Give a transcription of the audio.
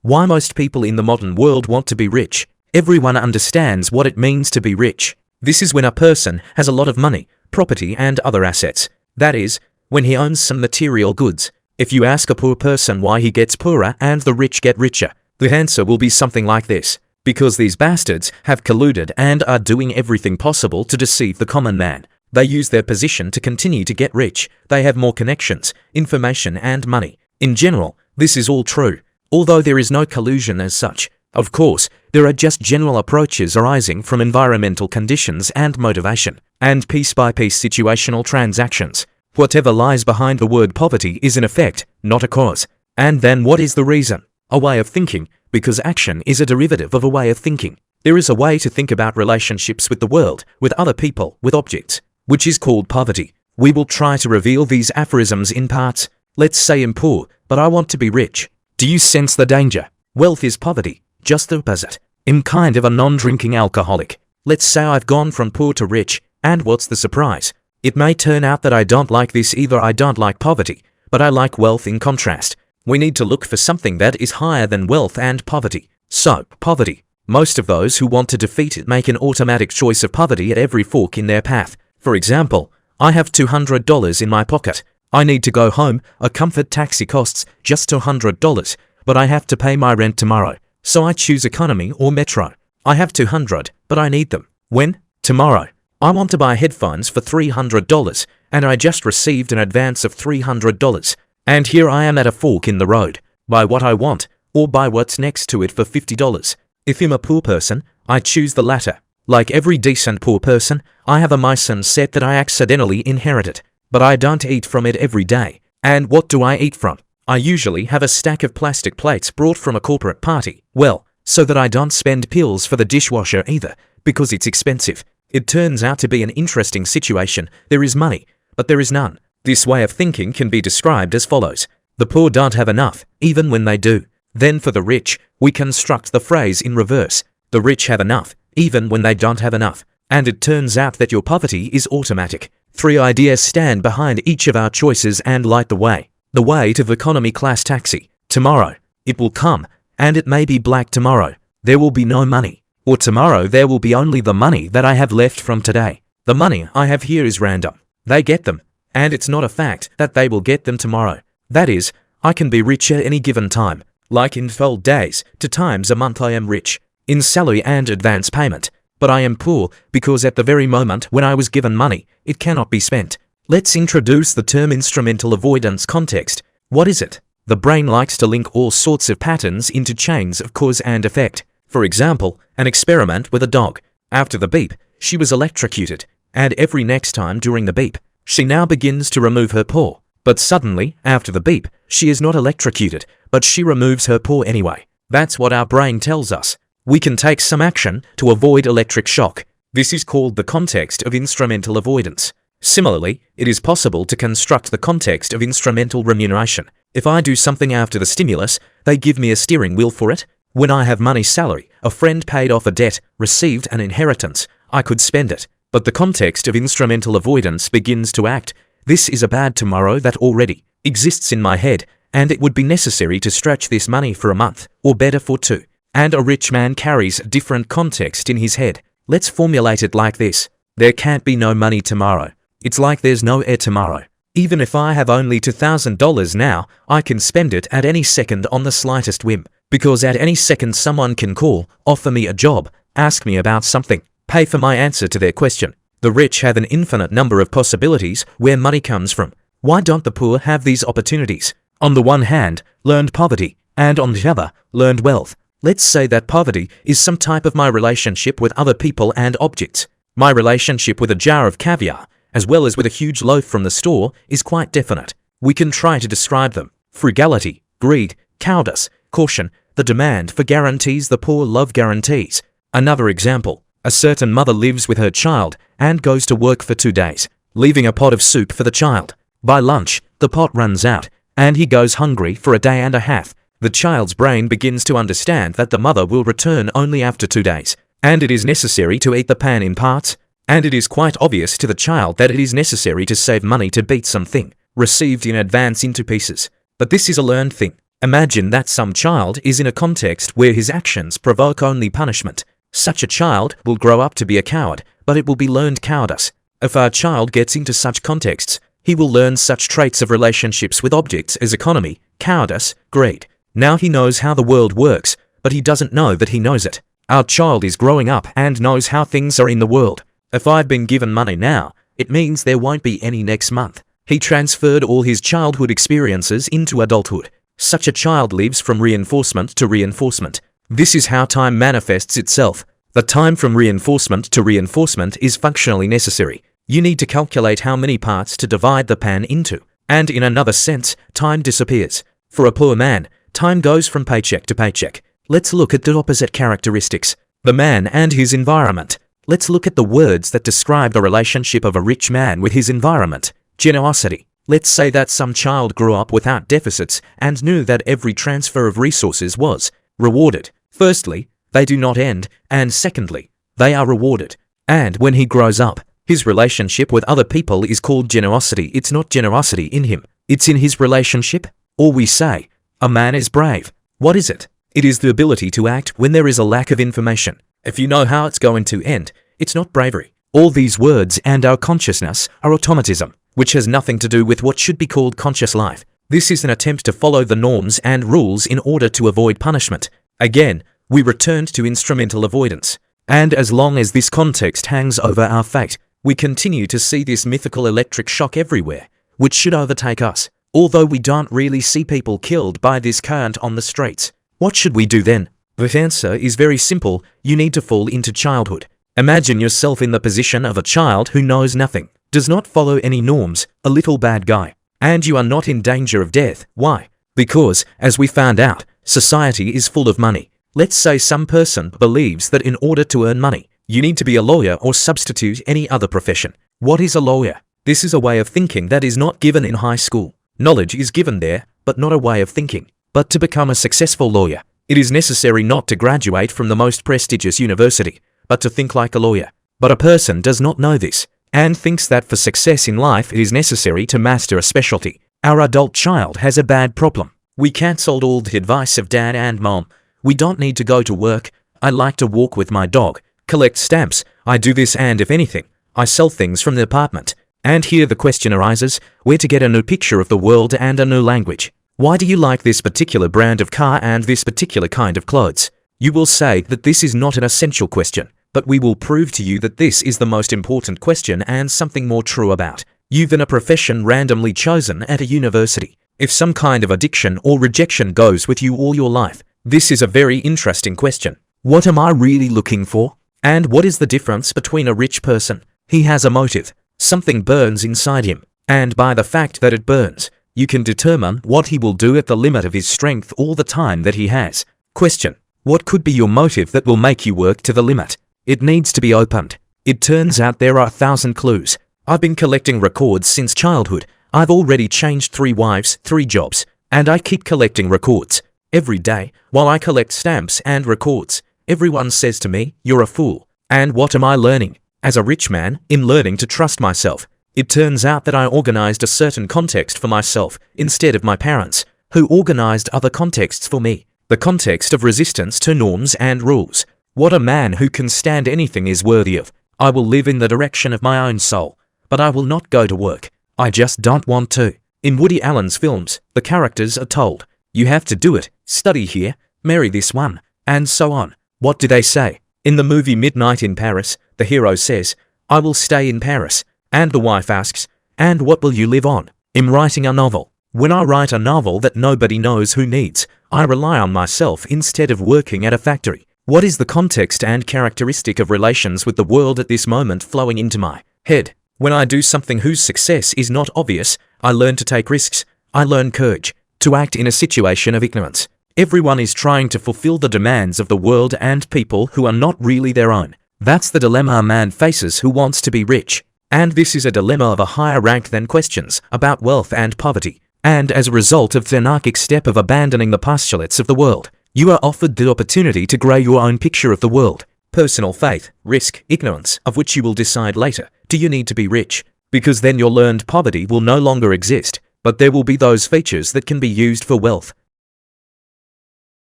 Why most people in the modern world want to be rich. Everyone understands what it means to be rich. This is when a person has a lot of money, property and other assets. That is, when he owns some material goods. If you ask a poor person why he gets poorer and the rich get richer, the answer will be something like this. Because these bastards have colluded and are doing everything possible to deceive the common man. They use their position to continue to get rich. They have more connections, information and money. In general, this is all true, although there is no collusion as such. Of course, there are just general approaches arising from environmental conditions and motivation, and piece-by-piece situational transactions. Whatever lies behind the word poverty is an effect, not a cause. And then what is the reason? A way of thinking, because action is a derivative of a way of thinking. There is a way to think about relationships with the world, with other people, with objects, which is called poverty. We will try to reveal these aphorisms in parts. Let's say I'm poor, but I want to be rich. Do you sense the danger? Wealth is poverty, just the opposite. I'm kind of a non-drinking alcoholic. Let's say I've gone from poor to rich, and what's the surprise? It may turn out that I don't like this either. I don't like poverty, but I like wealth in contrast. We need to look for something that is higher than wealth and poverty. So, poverty. Most of those who want to defeat it make an automatic choice of poverty at every fork in their path. For example, I have $200 in my pocket. I need to go home. A comfort taxi costs just $200, but I have to pay my rent tomorrow. So I choose economy or metro. I have $200, but I need them. When? Tomorrow. I want to buy headphones for $300, and I just received an advance of $300. And here I am at a fork in the road. Buy what I want, or buy what's next to it for $50. If I'm a poor person, I choose the latter. Like every decent poor person, I have a Meissen set that I accidentally inherited. But I don't eat from it every day. And what do I eat from? I usually have a stack of plastic plates brought from a corporate party. Well, so that I don't spend pills for the dishwasher either, because it's expensive. It turns out to be an interesting situation. There is money, but there is none. This way of thinking can be described as follows. The poor don't have enough, even when they do. Then for the rich, we construct the phrase in reverse. The rich have enough, even when they don't have enough. And it turns out that your poverty is automatic. 3 ideas stand behind each of our choices and light the way. The weight of economy class taxi. Tomorrow, it will come, and it may be black tomorrow. There will be no money. Or tomorrow there will be only the money that I have left from today. The money I have here is random. They get them, and it's not a fact that they will get them tomorrow. That is, I can be rich at any given time, like in 12 days to times a month I am rich, in salary and advance payment. But I am poor because at the very moment when I was given money, it cannot be spent. Let's introduce the term instrumental avoidance context. What is it? The brain likes to link all sorts of patterns into chains of cause and effect. For example, an experiment with a dog. After the beep, she was electrocuted, and every next time during the beep, she now begins to remove her paw. But suddenly, after the beep, she is not electrocuted, but she removes her paw anyway. That's what our brain tells us. We can take some action to avoid electric shock. This is called the context of instrumental avoidance. Similarly, it is possible to construct the context of instrumental remuneration. If I do something after the stimulus, they give me a steering wheel for it. When I have money salary, a friend paid off a debt, received an inheritance, I could spend it. But the context of instrumental avoidance begins to act. This is a bad tomorrow that already exists in my head, and it would be necessary to stretch this money for a month, or better for 2. And a rich man carries a different context in his head. Let's formulate it like this. There can't be no money tomorrow. It's like there's no air tomorrow. Even if I have only $2,000 now, I can spend it at any second on the slightest whim. Because at any second someone can call, offer me a job, ask me about something, pay for my answer to their question. The rich have an infinite number of possibilities where money comes from. Why don't the poor have these opportunities? On the one hand, learned poverty, and on the other, learned wealth. Let's say that poverty is some type of my relationship with other people and objects. My relationship with a jar of caviar, as well as with a huge loaf from the store, is quite definite. We can try to describe them. Frugality, greed, cowardice, caution, the demand for guarantees. The poor love guarantees. Another example, a certain mother lives with her child and goes to work for 2 days, leaving a pot of soup for the child. By lunch, the pot runs out, and he goes hungry for a day and a half. The child's brain begins to understand that the mother will return only after 2 days, and it is necessary to eat the pan in parts. And it is quite obvious to the child that it is necessary to save money to beat something received in advance into pieces. But this is a learned thing. Imagine that some child is in a context where his actions provoke only punishment. Such a child will grow up to be a coward, but it will be learned cowardice. If our child gets into such contexts, he will learn such traits of relationships with objects as economy, cowardice, greed. Now he knows how the world works, but he doesn't know that he knows it. Our child is growing up and knows how things are in the world. If I've been given money now, it means there won't be any next month. He transferred all his childhood experiences into adulthood. Such a child lives from reinforcement to reinforcement. This is how time manifests itself. The time from reinforcement to reinforcement is functionally necessary. You need to calculate how many parts to divide the pan into. And in another sense, time disappears. For a poor man, time goes from paycheck to paycheck. Let's look at the opposite characteristics. The man and his environment. Let's look at the words that describe the relationship of a rich man with his environment. Generosity. Let's say that some child grew up without deficits and knew that every transfer of resources was rewarded. Firstly, they do not end, and secondly, they are rewarded. And when he grows up, his relationship with other people is called generosity. It's not generosity in him. It's in his relationship. Or we say, a man is brave. What is it? It is the ability to act when there is a lack of information. If you know how it's going to end, it's not bravery. All these words and our consciousness are automatism, which has nothing to do with what should be called conscious life. This is an attempt to follow the norms and rules in order to avoid punishment. Again, we returned to instrumental avoidance. And as long as this context hangs over our fate, we continue to see this mythical electric shock everywhere, which should overtake us. Although we don't really see people killed by this current on the streets. What should we do then? The answer is very simple. You need to fall into childhood. Imagine yourself in the position of a child who knows nothing, does not follow any norms, a little bad guy. And you are not in danger of death. Why? Because, as we found out, society is full of money. Let's say some person believes that in order to earn money, you need to be a lawyer or substitute any other profession. What is a lawyer? This is a way of thinking that is not given in high school. Knowledge is given there, but not a way of thinking. But to become a successful lawyer, it is necessary not to graduate from the most prestigious university, but to think like a lawyer. But a person does not know this, and thinks that for success in life it is necessary to master a specialty. Our adult child has a bad problem. We cancelled all the advice of dad and mom. We don't need to go to work. I like to walk with my dog, collect stamps. I do this, and if anything, I sell things from the apartment. And here the question arises, where to get a new picture of the world and a new language. Why do you like this particular brand of car and this particular kind of clothes? You will say that this is not an essential question, but we will prove to you that this is the most important question and something more true about you than a profession randomly chosen at a university. If some kind of addiction or rejection goes with you all your life, this is a very interesting question. What am I really looking for? And what is the difference between a rich person? He has a motive. Something burns inside him, and by the fact that it burns, you can determine what he will do at the limit of his strength all the time that he has. Question: what could be your motive that will make you work to the limit? It needs to be opened. It turns out there are 1,000 clues. I've been collecting records since childhood. I've already changed 3 wives, 3 jobs, and I keep collecting records. Every day, while I collect stamps and records, everyone says to me, "You're a fool." And what am I learning? As a rich man, in learning to trust myself. It turns out that I organized a certain context for myself instead of my parents, who organized other contexts for me. The context of resistance to norms and rules. What a man who can stand anything is worthy of. I will live in the direction of my own soul, but I will not go to work. I just don't want to. In Woody Allen's films, the characters are told, "You have to do it, study here, marry this one," and so on. What do they say? In the movie Midnight in Paris, the hero says, "I will stay in Paris." And the wife asks, "And what will you live on?" "I'm writing a novel. When I write a novel that nobody knows who needs, I rely on myself instead of working at a factory." What is the context and characteristic of relations with the world at this moment flowing into my head? When I do something whose success is not obvious, I learn to take risks. I learn courage, to act in a situation of ignorance. Everyone is trying to fulfill the demands of the world and people who are not really their own. That's the dilemma a man faces who wants to be rich. And this is a dilemma of a higher rank than questions about wealth and poverty. And as a result of the anarchic step of abandoning the postulates of the world, you are offered the opportunity to grow your own picture of the world. Personal faith, risk, ignorance, of which you will decide later. Do you need to be rich? Because then your learned poverty will no longer exist, but there will be those features that can be used for wealth.